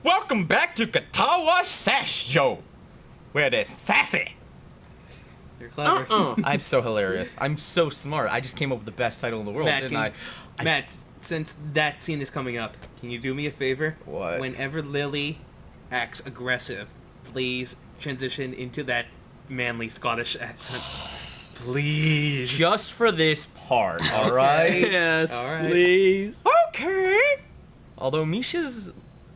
Welcome back to Katawa Shoujo, where they're sassy. You're clever. I'm so hilarious. I'm so smart. I just came up with the best title in the world, didn't I? Matt, since that scene is coming up, can you do me a favor? What? Whenever Lily acts aggressive, please transition into that manly Scottish accent. Please. Just for this part, alright? Yes, All right. please. Okay. Although Misha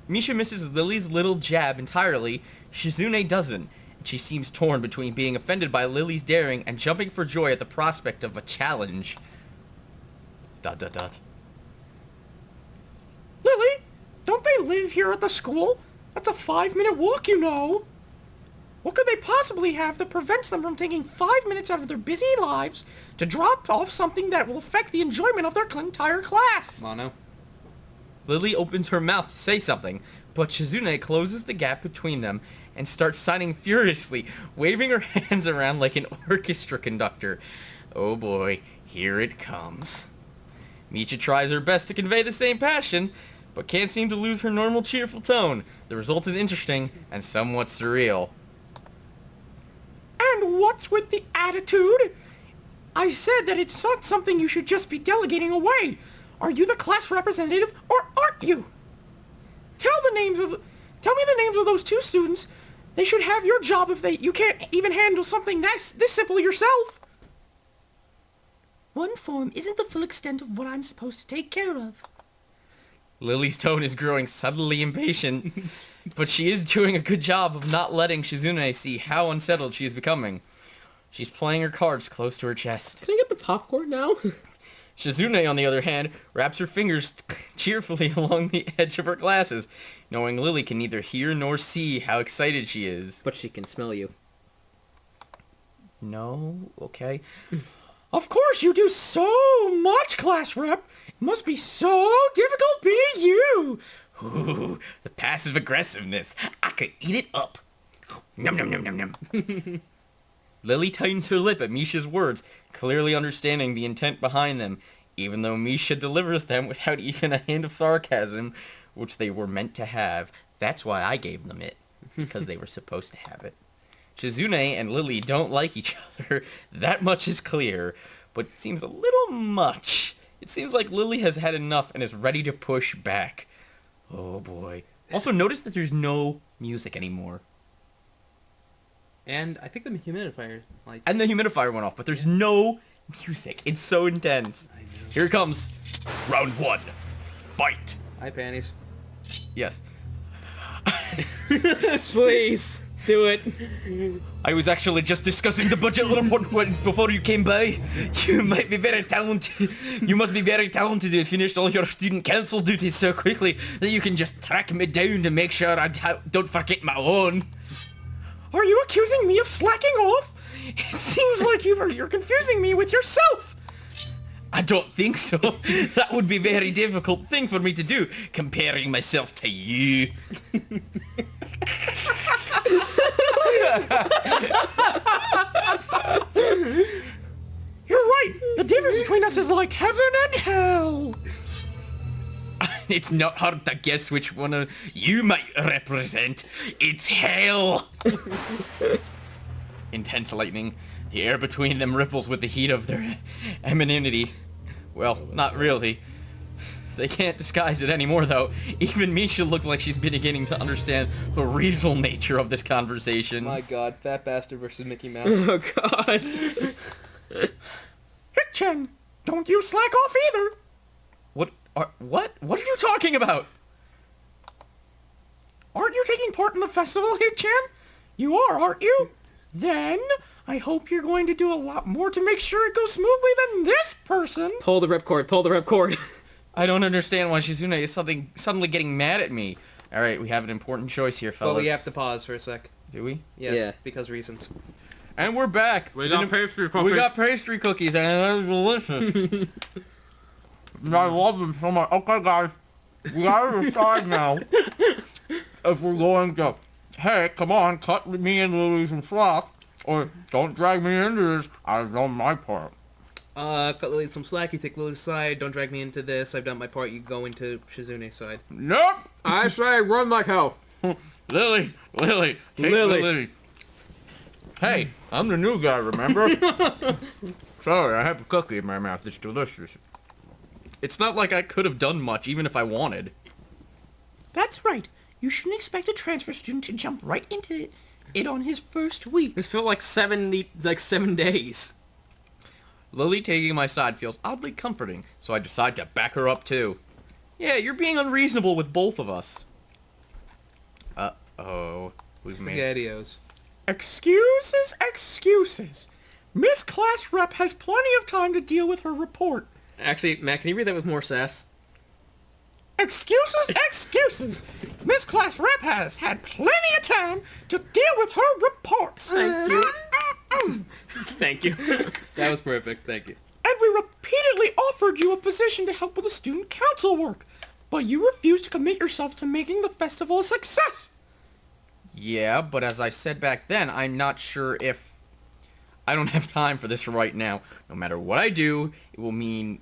misses Lily's little jab entirely, Shizune doesn't. She seems torn between being offended by Lily's daring and jumping for joy at the prospect of a challenge. ... Lily, don't they live here at the school? That's a 5-minute walk, you know. What could they possibly have that prevents them from taking 5 minutes out of their busy lives to drop off something that will affect the enjoyment of their entire class? Mono. Lily opens her mouth to say something, but Shizune closes the gap between them and starts signing furiously, waving her hands around like an orchestra conductor. Oh boy, here it comes. Misha tries her best to convey the same passion, but can't seem to lose her normal cheerful tone. The result is interesting and somewhat surreal. And what's with the attitude? I said that it's not something you should just be delegating away. Are you the class representative or aren't you? Tell me the names of those two students. They should have your job if you can't even handle something this simple yourself. One form isn't the full extent of what I'm supposed to take care of. Lily's tone is growing subtly impatient, but she is doing a good job of not letting Shizune see how unsettled she is becoming. She's playing her cards close to her chest. Can I get the popcorn now? Shizune, on the other hand, wraps her fingers cheerfully along the edge of her glasses, knowing Lily can neither hear nor see how excited she is. But she can smell you. No? Okay. Of course you do so much, class rep. It must be so difficult being you. Ooh, the passive aggressiveness. I could eat it up. Num num num num num. Lily tightens her lip at Misha's words, clearly understanding the intent behind them, even though Misha delivers them without even a hint of sarcasm, which they were meant to have. That's why I gave them it, because they were supposed to have it. Shizune and Lily don't like each other, that much is clear, but it seems a little much. It seems like Lily has had enough and is ready to push back. Oh boy. Also, notice that there's no music anymore. And I think the humidifier, And the humidifier went off, but there's no music. It's so intense. Here it comes. Round 1. Fight. Hi, panties. Yes. Please, do it. I was actually just discussing the budget a little more before you came by. You might be very talented. You must be very talented to finish all your student council duties so quickly that you can just track me down to make sure I don't forget my own. Are you accusing me of slacking off? It seems like you're confusing me with yourself. I don't think so. That would be a very difficult thing for me to do, comparing myself to you. You're right. The difference between us is like heaven and hell. It's not hard to guess which one you might represent. It's hell. Intense lightning. The air between them ripples with the heat of their amenity. Well, not really. They can't disguise it anymore, though. Even Misha looked like she's beginning to understand the regional nature of this conversation. My god, Fat Bastard versus Mickey Mouse. Oh god. Hit-chan, don't you slack off either. What are you talking about? Aren't you taking part in the festival, Hit-chan? You are, aren't you? Then, I hope you're going to do a lot more to make sure it goes smoothly than this person. Pull the ripcord. I don't understand why Shizune is suddenly getting mad at me. Alright, we have an important choice here, fellas. But we have to pause for a sec. Do we? Yes, Yeah. because reasons. And we're back. We got pastry cookies. We got pastry cookies, and they're delicious. I love them so much. Okay, guys, we gotta decide now if we're going to, hey, come on, cut me and Lily some slack, or don't drag me into this. I've done my part. Cut Lily some slack, you take Lily's side, don't drag me into this, I've done my part, you go into Shizune's side. Nope. I say run like hell. Lily. Hate Lily. Hey, I'm the new guy, remember? Sorry, I have a cookie in my mouth. It's delicious. It's not like I could have done much, even if I wanted. That's right. You shouldn't expect a transfer student to jump right into it on his first week. This felt like 7 days. Lily taking my side feels oddly comforting, so I decide to back her up too. Yeah, you're being unreasonable with both of us. Uh-oh. Who's me? Spaghettios. Excuses. Miss Class Rep has plenty of time to deal with her report. Actually, Matt, can you read that with more sass? Excuses. Miss Class Rep has had plenty of time to deal with her reports. Thank you. Thank you. That was perfect, thank you. And we repeatedly offered you a position to help with the student council work, but you refused to commit yourself to making the festival a success. Yeah, but as I said back then, I'm not sure if... I don't have time for this right now. No matter what I do, it will mean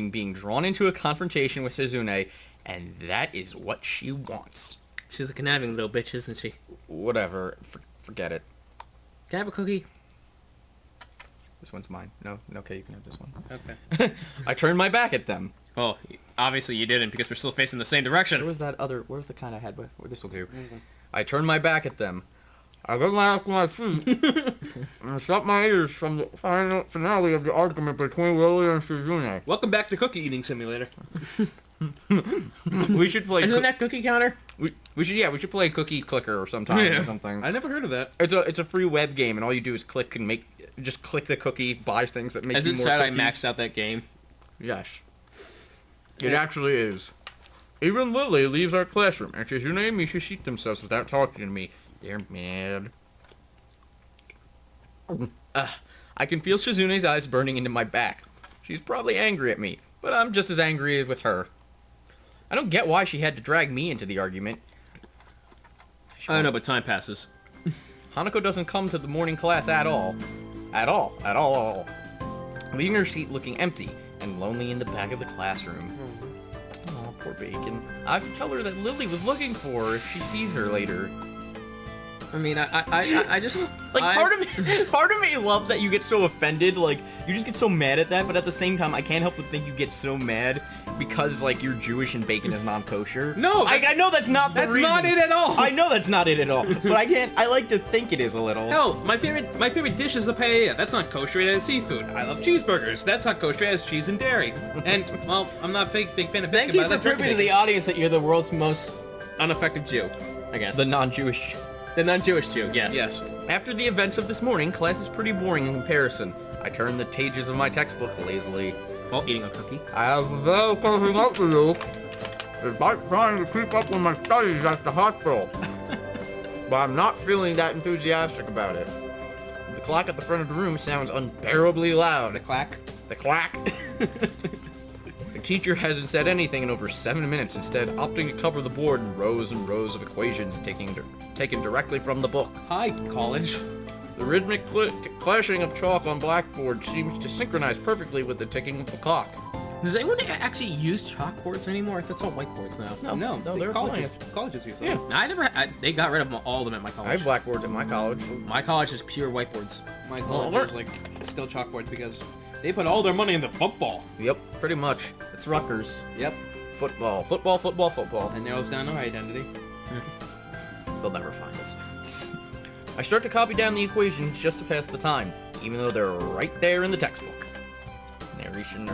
being drawn into a confrontation with Shizune, and that is what she wants. She's a conniving little bitch, isn't she? Whatever. Forget it. Can I have a cookie? This one's mine. No, okay, you can have this one. Okay. I turned my back at them. Oh, obviously you didn't, because we're still facing the same direction. Where's the kind I had? This will do. I turned my back at them. I got my off my feet and stopped my ears from the final finale of the argument between Lily and Shizune. Welcome back to Cookie Eating Simulator. We should play. Isn't that cookie counter? We should play Cookie Clicker or sometime or something. I never heard of that. It's a free web game, and all you do is click the cookie, buy things that make Is you it more sad I cookies. maxed out that game? Yes. It actually is. Even Lily leaves our classroom, and Shizune and Misha seat themselves without talking to me. They're mad. I can feel Shizune's eyes burning into my back. She's probably angry at me, but I'm just as angry with her. I don't get why she had to drag me into the argument. I don't know, but time passes. Hanako doesn't come to the morning class at all. At all. Leaving her seat looking empty and lonely in the back of the classroom. Oh, poor Bacon. I have to tell her that Lily was looking for her if she sees her later. I mean, I just... Part of me loves that you get so offended, like, you just get so mad at that, but at the same time, I can't help but think you get so mad because, like, you're Jewish and bacon is non-kosher. No! I know that's not the reason. That's not it at all! I know that's not it at all, but I like to think it is a little. Hell, my favorite dish is a paella. That's not kosher, it has seafood. I love cheeseburgers. That's not kosher, it has cheese and dairy. And, well, I'm not a big fan of bacon, Thank you but I for like turkey proving to the bacon. audience that you're the world's most unaffected Jew, I guess. The non-Jewish. The non-Jewish Jew, yes. Yes. After the events of this morning, class is pretty boring in comparison. I turn the pages of my textbook lazily. While eating a cookie. I have very something up for you. It's like trying to keep up with my studies at the hospital. But I'm not feeling that enthusiastic about it. The clock at the front of the room sounds unbearably loud. The clack. The clack. The teacher hasn't said anything in over 7 minutes, instead opting to cover the board in rows and rows of equations taken directly from the book. Hi, college. The rhythmic clashing of chalk on blackboard seems to synchronize perfectly with the ticking of the clock. Does anyone actually use chalkboards anymore? That's all whiteboards now. No, they're colleges use them. Yeah. They got rid of all of them at my college. I have blackboards at my college. My college is pure whiteboards. My college is like still chalkboards because they put all their money into football. Yep, pretty much. It's Rutgers. Yep. Football. That narrows down our identity. They'll never find us. I start to copy down the equations just to pass the time, even though they're right there in the textbook. Narration.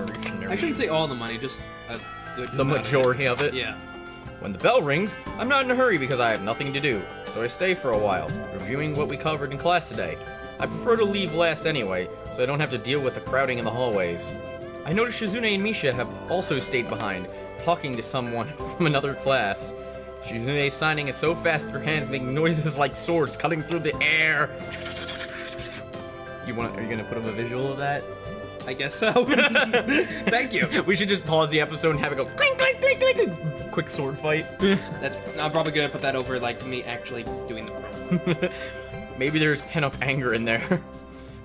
I shouldn't say all the money, just a good The amount majority of it. Yeah. When the bell rings, I'm not in a hurry because I have nothing to do, so I stay for a while, reviewing what we covered in class today. I prefer to leave last anyway, so I don't have to deal with the crowding in the hallways. I notice Shizune and Misha have also stayed behind, talking to someone from another class. Shizune's signing is so fast that her hands make noises like swords cutting through the air. Are you gonna put up a visual of that? I guess so. Thank you. We should just pause the episode and have it go clink, clink, clink, clink. Quick sword fight. I'm probably gonna put that over like me actually doing the part. Maybe there's pent-up anger in there.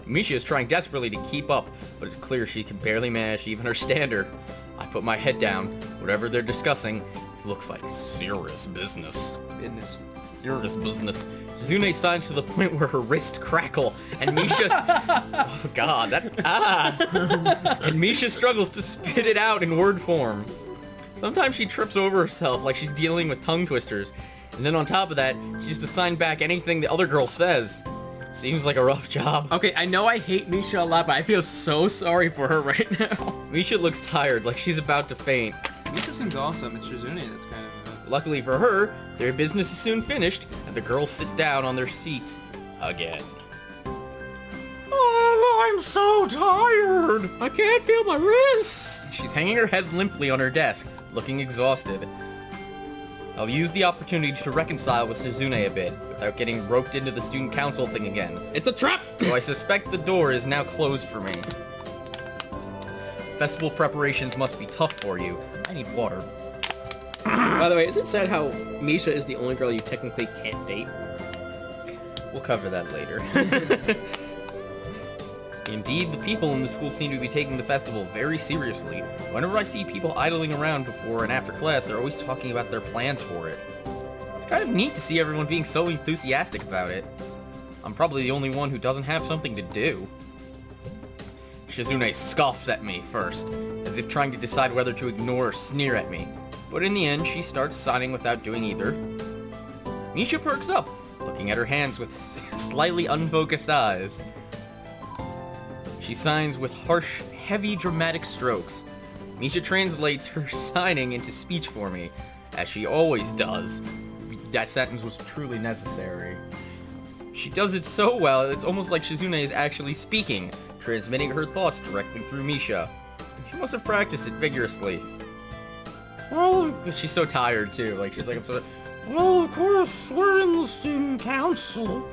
Misha is trying desperately to keep up, but it's clear she can barely manage even her standard. I put my head down. Whatever they're discussing, it looks like serious business. Serious business. Shizune signs to the point where her wrists crackle, and Misha... oh god, and Misha struggles to spit it out in word form. Sometimes she trips over herself like she's dealing with tongue twisters, and then on top of that, she has to sign back anything the other girl says. Seems like a rough job. Okay, I know I hate Misha a lot, but I feel so sorry for her right now. Misha looks tired, like she's about to faint. Misha seems awesome. It's Shizune that's kind of... Luckily for her, their business is soon finished, and the girls sit down on their seats again. Oh, I'm so tired! I can't feel my wrists! She's hanging her head limply on her desk, looking exhausted. I'll use the opportunity to reconcile with Shizune a bit, without getting roped into the student council thing again. It's a trap! Though I suspect the door is now closed for me. Festival preparations must be tough for you. I need water. By the way, is it sad how Misha is the only girl you technically can't date? We'll cover that later. Indeed, the people in the school seem to be taking the festival very seriously. Whenever I see people idling around before and after class, they're always talking about their plans for it. It's kind of neat to see everyone being so enthusiastic about it. I'm probably the only one who doesn't have something to do. Shizune scoffs at me first, as if trying to decide whether to ignore or sneer at me. But in the end, she starts signing without doing either. Misha perks up, looking at her hands with slightly unfocused eyes. She signs with harsh, heavy, dramatic strokes. Misha translates her signing into speech for me, as she always does. That sentence was truly necessary. She does it so well, it's almost like Shizune is actually speaking, transmitting her thoughts directly through Misha. She must have practiced it vigorously. Well, she's so tired too, like she's like, I'm so... Well, of course, we're in the student council.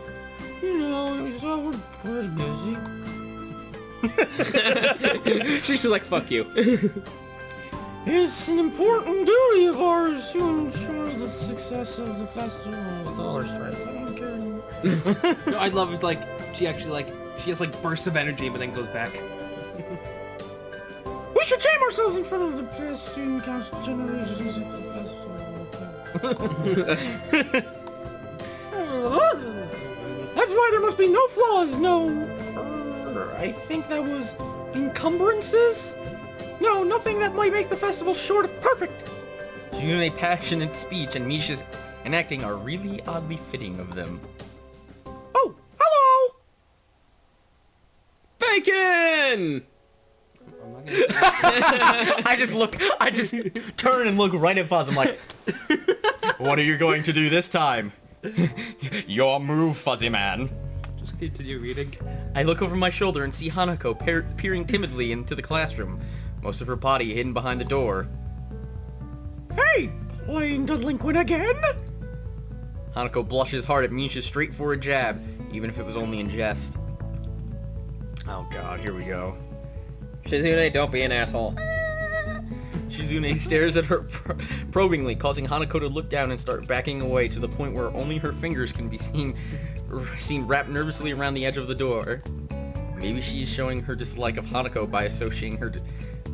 You know, so we're pretty busy. She's like, fuck you. It's an important duty of ours to ensure the success of the festival with all our strength. I don't care. No, I love it, like, she actually, she has, bursts of energy, but then goes back. We should shame ourselves in front of the past student council generations of the festival. That's why there must be no flaws, no... I think that was encumbrances? No, nothing that might make the festival short of perfect. June's passionate speech and Misha's enacting are really oddly fitting of them. Oh, hello! Bacon! I'm not gonna say that. I just turn and look right at Fuzz. I'm like, what are you going to do this time? Your move, Fuzzy Man. Just continue reading. I look over my shoulder and see Hanako peering timidly into the classroom, most of her body hidden behind the door. Hey, playing delinquent again? Hanako blushes hard at Misha's straightforward jab, even if it was only in jest. Oh god, here we go. Shizune, don't be an asshole. Shizune stares at her probingly, causing Hanako to look down and start backing away to the point where only her fingers can be seen wrapped nervously around the edge of the door. Maybe she's showing her dislike of Hanako by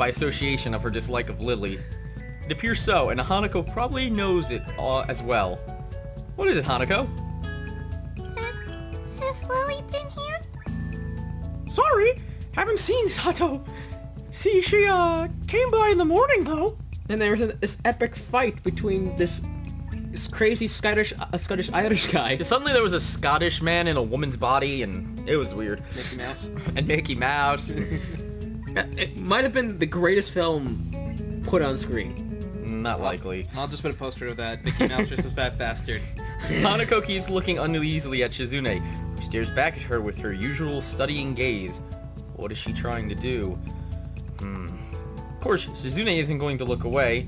association of her dislike of Lily. It appears so, and Hanako probably knows it as well. What is it, Hanako? Has Lily been here? Sorry, haven't seen Sato. See, she came by in the morning though. And there was this epic fight between this crazy Scottish Irish guy. Suddenly there was a Scottish man in a woman's body, and it was weird. Mickey Mouse. And Mickey Mouse. It might have been the greatest film put on screen. Not likely. I'll just put a poster of that. Mickey Mouse just a fat bastard. Hanako keeps looking uneasily at Shizune, who stares back at her with her usual studying gaze. What is she trying to do? Of course, Shizune isn't going to look away,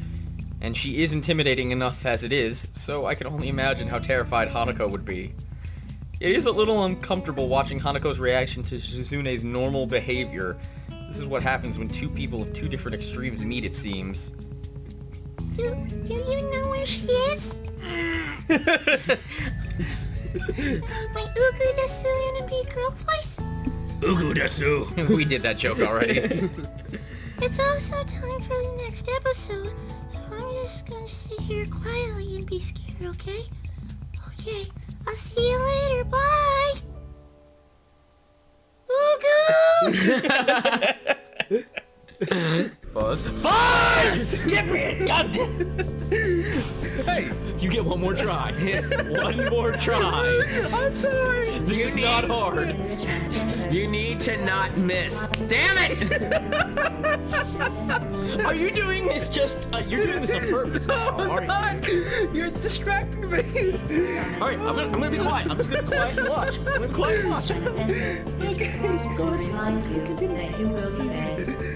and she is intimidating enough as it is, so I can only imagine how terrified Hanako would be. It is a little uncomfortable watching Hanako's reaction to Shizune's normal behavior. This is what happens when two people of two different extremes meet, it seems. Do you know where she is? My Ugu desu be girl voice? Ugu desu. We did that joke already. It's also time for the next episode, so I'm just gonna sit here quietly and be scared, okay? Okay, I'll see you later, bye! Ugu! Fuzz! Give me a gun! Hey, you get one more try. One more try. I'm sorry. This is not hard. You need to not miss. Damn it! Are you doing this you're doing this on purpose now, aren't you? You're distracting me. Alright, I'm gonna be quiet. I'm just gonna be quiet and watch. I'm gonna be quiet and watch. Is proposed to remind you that you will be dead.